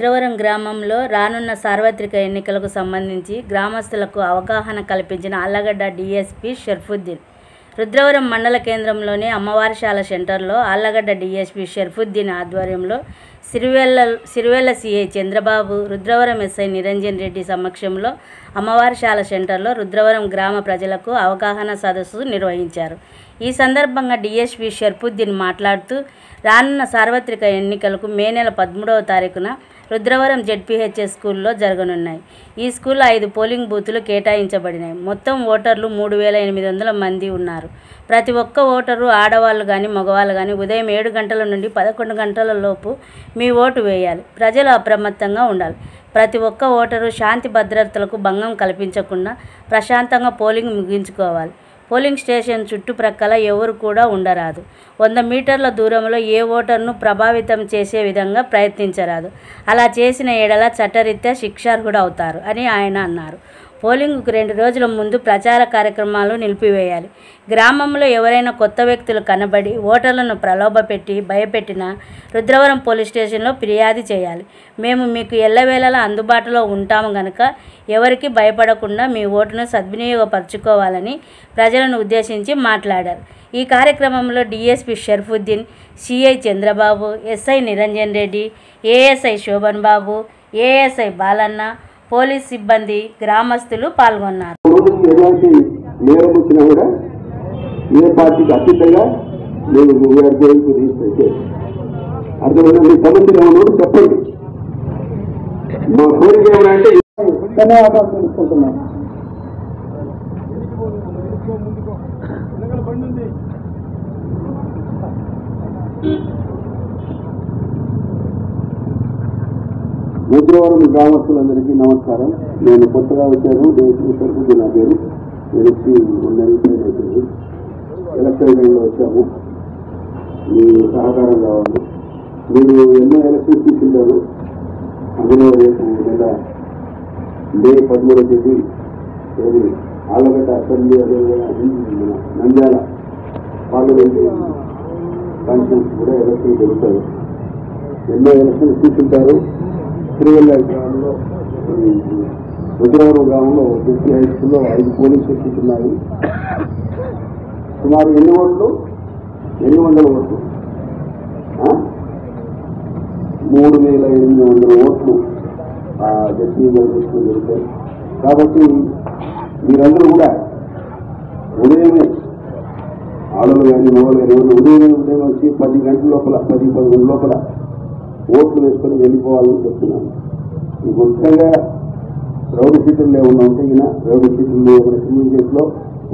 రుద్రవరం గ్రామంలో రానున్న సార్వత్రిక ఎన్నికలకు సంబంధించి గ్రామస్తులకు అవగాహన కల్పించిన ఆళ్లగడ్డ డీఎస్పీ షర్ఫుద్దీన్. రుద్రవరం మండల కేంద్రంలోని అమ్మవారిశాల సెంటర్లో ఆళ్లగడ్డ డీఎస్పీ షర్ఫుద్దీన్ ఆధ్వర్యంలో సిరివెల్ల సిఐ చంద్రబాబు, రుద్రవరం ఎస్ఐ నిరంజన్ రెడ్డి సమక్షంలో అమ్మవారిశాల సెంటర్లో రుద్రవరం గ్రామ ప్రజలకు అవగాహన సదస్సు నిర్వహించారు. ఈ సందర్భంగా డీఎస్పీ షర్ఫుద్దీన్ మాట్లాడుతూ, రానున్న సార్వత్రిక ఎన్నికలకు మే నెల 13వ తారీఖున రుద్రవరం జెడ్పీహెచ్ఎస్ స్కూల్లో జరగనున్నాయి. ఈ స్కూల్లో 5 పోలింగ్ బూతులు కేటాయించబడినాయి. మొత్తం ఓటర్లు 3800 మంది ఉన్నారు. ప్రతి ఒక్క ఓటరు, ఆడవాళ్ళు కానీ మగవాళ్ళు కానీ ఉదయం 7 గంటల నుండి 11 గంటల లోపు మీ ఓటు వేయాలి. ప్రజలు అప్రమత్తంగా ఉండాలి. ప్రతి ఒక్క ఓటరు శాంతి భద్రతలకు భంగం కల్పించకుండా ప్రశాంతంగా పోలింగ్ ముగించుకోవాలి. పోలింగ్ స్టేషన్ చుట్టుప్రక్కల ఎవరు కూడా ఉండరాదు. 100 మీటర్ల దూరంలో ఏ ఓటర్ను ప్రభావితం చేసే విధంగా ప్రయత్నించరాదు. అలా చేసిన ఎడల చట్టరీత్యా శిక్షార్హుడవుతారు అని ఆయన అన్నారు. పోలింగ్కు 2 రోజుల ముందు ప్రచార కార్యక్రమాలు నిలిపివేయాలి. గ్రామంలో ఎవరైనా కొత్త వ్యక్తులు కనబడి ఓటర్లను ప్రలోభపెట్టి భయపెట్టినా రుద్రవరం పోలీస్ స్టేషన్లో ఫిర్యాదు చేయాలి. మేము మీకు ఎల్లవేళలా అందుబాటులో ఉంటాము గనుక ఎవరికి భయపడకుండా మీ ఓటును సద్వినియోగపరచుకోవాలని ప్రజలను ఉద్దేశించి మాట్లాడారు. ఈ కార్యక్రమంలో DSP Sharfuddin, CI Chandrababu, SI Niranjan Reddy, ASI Shobhan Babu, ASI Balanna, police సిబ్బంది, గ్రామస్తులు పాల్గొన్నారు. ఎలాంటి నేరం వచ్చినా కూడా ఏ పార్టీకి అతీతంగా మేము అర్థమైంది. సమస్యలు ఏమన్నా చెప్పండి. మా కోరిక ఏమంటే ధన్యవాదాలు తెలుసుకుంటున్నాం. రుద్రవరం గ్రామస్తులందరికీ నమస్కారం. నేను కొత్తగా వచ్చాను. షర్ఫుద్దీన్ నా పేరు. నేను వచ్చి అవుతుంది. ఎలక్షన్ టైంలో వచ్చాము. మీ సహకారం కావాలి. మీరు ఎన్నో ఎలక్షన్స్ తీసుకుంటారు. అందులో రేపు నెల మే 13వ తేదీ ఆళ్లగడ్డ అసెంబ్లీ, అదేవిధంగా నంద్యాల పార్లమెంట్ కాన్స్టిట్యూన్సీ కూడా ఎలక్షన్ జరుగుతాయి. ఎన్నో ఎలక్షన్స్ తీసుకుంటారు. సిరివెల్ల గ్రామంలో, రుద్రవరం గ్రామంలో జెడ్పీ హై స్కూల్లో 5 పోలింగ్ స్టేషన్స్ ఉన్నాయి. సుమారు ఎన్ని ఓట్లు? 800 ఓట్లు. 3800 ఓట్లు జెడ్పీ స్కూల్ జరుగుతాయి. కాబట్టి మీరందరూ కూడా ఉదయమే, ఆడలు కానీ మగవాళ్ళు కానీ ఉదయం వచ్చి 10 గంటల లోపల 10-11 లోపల ఓట్లు వేసుకొని వెళ్ళిపోవాలని చెప్తున్నాను. ఈ ముఖ్యంగా రౌడీ షీటర్లు ఏమన్నా ఉంటే ఈయన రౌడీ షీటర్లు ఏమైనా క్రిమినల్ కేసులో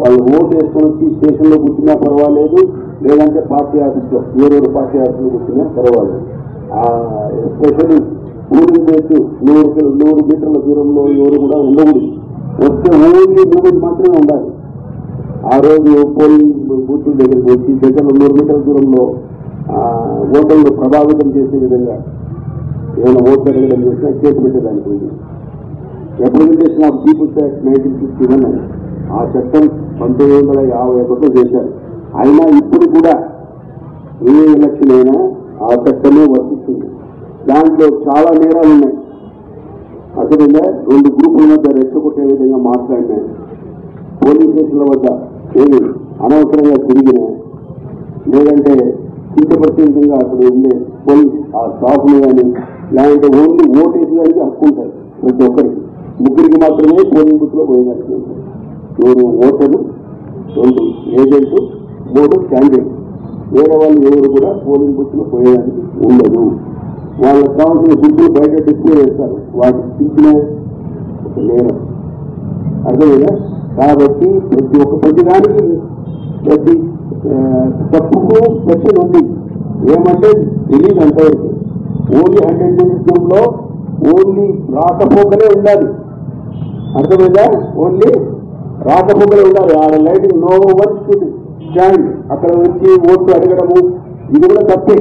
వాళ్ళు ఓటు వేసుకొని వచ్చి స్టేషన్లో కూర్చున్నా పర్వాలేదు, లేదంటే పార్టీ ఆఫీస్లో వేరే పార్టీ ఆఫీస్లో కూర్చున్నా పర్వాలేదు. ఎస్పెషల్లీ ఊరికి పోతూ 100 మీటర్ల దూరంలో ఎవరు కూడా ఉండకూడదు. వస్తే ఓన్లీ మూమెంట్ మాత్రమే ఉండాలి. ఆ రోజు పోలింగ్ బూతుల దగ్గరికి వచ్చి దగ్గరలో 100 మీటర్ల దూరంలో ఓటర్లు ప్రభావితం చేసే విధంగా ఏమైనా ఓట్లు అడగడం చేసినా కేసు పెట్టేదానికి ఉంది. రిప్రజెంటేషన్ ఆఫ్ పీపుల్స్ యాక్ట్ 1951 అని ఆ చట్టం 1951లో చేశారు. అయినా ఇప్పుడు కూడా ఏ ఎలక్షన్ అయినా ఆ చట్టమే వర్తిస్తుంది. దాంట్లో చాలా నేరాలు ఉన్నాయి. అదేవిధంగా 2 గ్రూపుల మధ్య రెచ్చగొట్టే విధంగా మాట్లాడినాయి. పోలీస్ స్టేషన్ల వద్ద ఏమి అనవసరంగా తిరిగినా, లేదంటే కించపరిచే విధంగా అక్కడ ఉండే పోలీస్ ఆ స్టాఫ్ని కానీ, లేదంటే ఓన్లీ ఓటు వేసేదానికి హక్కు ఉంటుంది ప్రతి ఒక్కరికి. 3 మాత్రమే పోలింగ్ బూత్లో పోయేదానికి ఉంటుంది. 2 ఓటరు, 2 ఏజెంటు, 3 క్యాండిడేట్. వేరే వాళ్ళు ఎవరు కూడా పోలింగ్ బూత్లో పోయేదానికి ఉండదు. వాళ్ళకి కావాల్సిన గుర్తులు బయట డిస్ప్లే చేస్తారు. వాటికి ఇచ్చిన ఒక నేరం. అర్థమైనా? కాబట్టి ప్రతి దానికి ప్రతి తప్పుకు సెక్షన్ ఉంది. ఏమంటే తెలియదు అంతవరకు. ఓన్లీ 100 నిమిషంలో ఓన్లీ రాకపోకలే ఉండాలి. అర్థమైందా? ఓన్లీ రాకపోకలే ఉండాలి. ఆడ lighting no one should stand. అక్కడ వచ్చి ఓట్లు అడగడము ఇది కూడా తప్పే.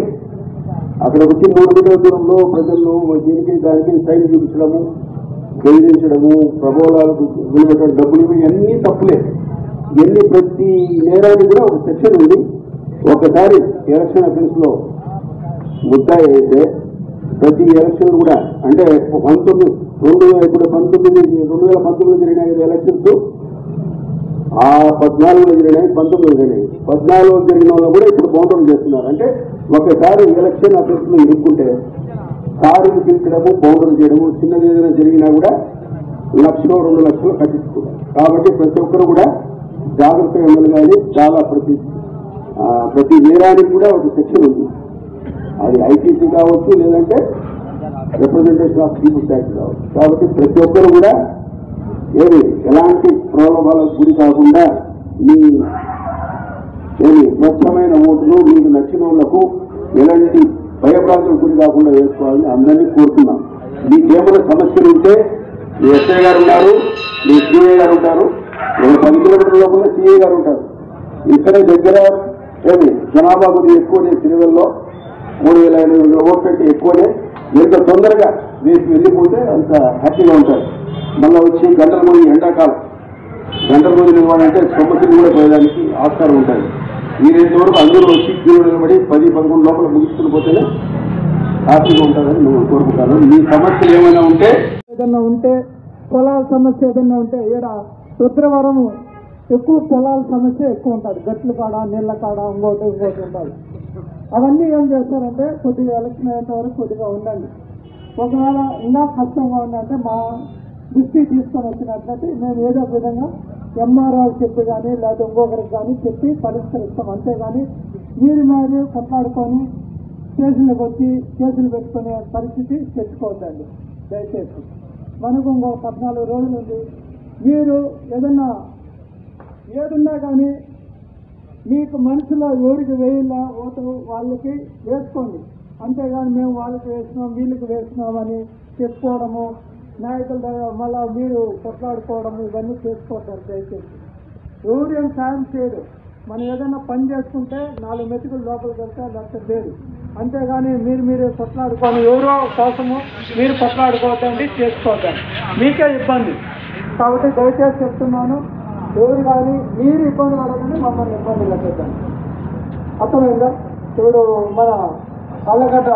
అక్కడ వచ్చి 3 మీటర్ల దూరంలో ప్రజలను దీనికి దానికి సైన్ చూపించడము, బెదిరించడము, ప్రబోధాలకు విలువ డబ్బులు ఇవన్నీ తప్పులే. ఇవన్నీ ప్రతి నేరానికి కూడా ఒక సెక్షన్ ఉంది. ఒకసారి ఎలక్షన్ అఫీస్లో ముద్దాయి అయితే ప్రతి ఎలక్షన్ కూడా అంటే 2019 జరిగినాయి ఎలక్షన్స్, ఆ 14లో జరిగినాయి, 19లో జరిగినాయి. 14లో జరిగిన వాళ్ళు కూడా ఇప్పుడు బౌండరీలు చేస్తున్నారు. అంటే ఒకసారి ఎలక్షన్ అభ్యర్థులు ఇరుక్కుంటే కారుని పిలిచడము, బౌండరీ చేయడము, చిన్నది ఏదైనా జరిగినా కూడా 1,00,000 2 లక్షలు కట్టించుకుంటారు. కాబట్టి ప్రతి ఒక్కరు కూడా జాగ్రత్తగా మెలగాలి. చాలా ప్రతి నేరానికి కూడా ఒక సెక్షన్ ఉంది. అది ఐటీసీ కావచ్చు, లేదంటే రిప్రజెంటేషన్ ఆఫ్ పీపుల్స్ యాక్ట్ కావచ్చు. కాబట్టి ప్రతి ఒక్కరు కూడా ఎలాంటి ప్రలోభాలకు గురి కాకుండా మీ స్వచ్ఛమైన ఓటును మీకు నచ్చిన వాళ్లకు ఎలాంటి భయప్రాంతాలకు గురి కాకుండా వేసుకోవాలని అందరినీ కోరుతున్నాం. మీకేమైనా సమస్యలు ఉంటే మీ ఎస్ఐ గారు ఉన్నారు, మీ సిఐ గారు ఉంటారు, 10 కిలోమీటర్ల లోపల సిఐ గారు ఉంటారు. ఇక్కడే దగ్గర జనాభా కొద్దిగా ఎక్కువనే, తిరువెల్లో 3,500 ఓట్లు అంటే ఎక్కువనే. ఎంత తొందరగా వేసి వెళ్ళిపోతే అంత హ్యాపీగా ఉంటారు. మళ్ళీ వచ్చి గంటల మంది ఎండాకాలం గంటల మంది నిలవాలంటే సొమ్మసిని కూడా పోయడానికి ఆస్కారం ఉంటుంది. వీరైనంతవరకు అందరూ వచ్చి క్యూలో నిలబడి 10-11 లోపల ముగించుకుని పోతేనే హ్యాపీగా ఉంటుందని నేను కోరుకుంటాను. మీ సమస్యలు ఏమైనా ఉంటే, పొలాల సమస్య ఏదైనా ఉంటే రుద్రవరం ఎక్కువ పొలాల సమస్య ఎక్కువ ఉంటుంది. గట్లు కాడ, నీళ్ళ కాడ, ఇంకోటి ఉంటుంది. అవన్నీ ఏం చేస్తారంటే కొద్దిగా ఎలక్షన్ అయ్యేంత వరకు కొద్దిగా ఉండండి. ఒకవేళ ఇంకా కష్టంగా ఉందంటే మా దృష్టికి తీసుకొని వచ్చినట్లయితే మేము ఏదో విధంగా ఎంఆర్ఆర్ చెప్పి కానీ లేదా ఇంకొకరికి కానీ చెప్పి పరిష్కరిస్తాం. అంతేగాని మీరు కొట్లాడుకొని స్టేషన్లకు వచ్చి కేసులు పెట్టుకునే పరిస్థితి తెచ్చుకోవద్దండి దయచేసి. మనకు ఇంకో 14 రోజులు ఉంది. మీరు ఏదున్నా కానీ మీకు మనసులో ఎవరికి వేయాలా ఓటు వాళ్ళకి వేసుకోండి. అంతేగాని మేము వాళ్ళకి వేసినాం వీళ్ళకి వేసినామని చెప్పుకోవడము, నాయకుల దగ్గర మళ్ళా మీరు కొట్లాడుకోవడము ఇవన్నీ చేసుకోవద్దారు దయచేసి. ఎవరు ఏం సాయం చేయరు. మనం ఏదైనా పని చేసుకుంటే 4 మెతుకులు లోపలికి వెళ్తే అది లేదు. అంతేగాని మీరే కొట్లాడుకొని ఎవరో కోసము మీరు కొట్లాడుకోవద్దండి, చేసుకోవద్దండి, మీకే ఇబ్బంది. కాబట్టి దయచేసి చెప్తున్నాను, ఎవరు కానీ మీరు ఇబ్బంది పడకండి, మమ్మల్ని ఇబ్బంది పెట్టద్దండి. అర్థమైందా? ఇప్పుడు మన ఆళ్ళగడ్డ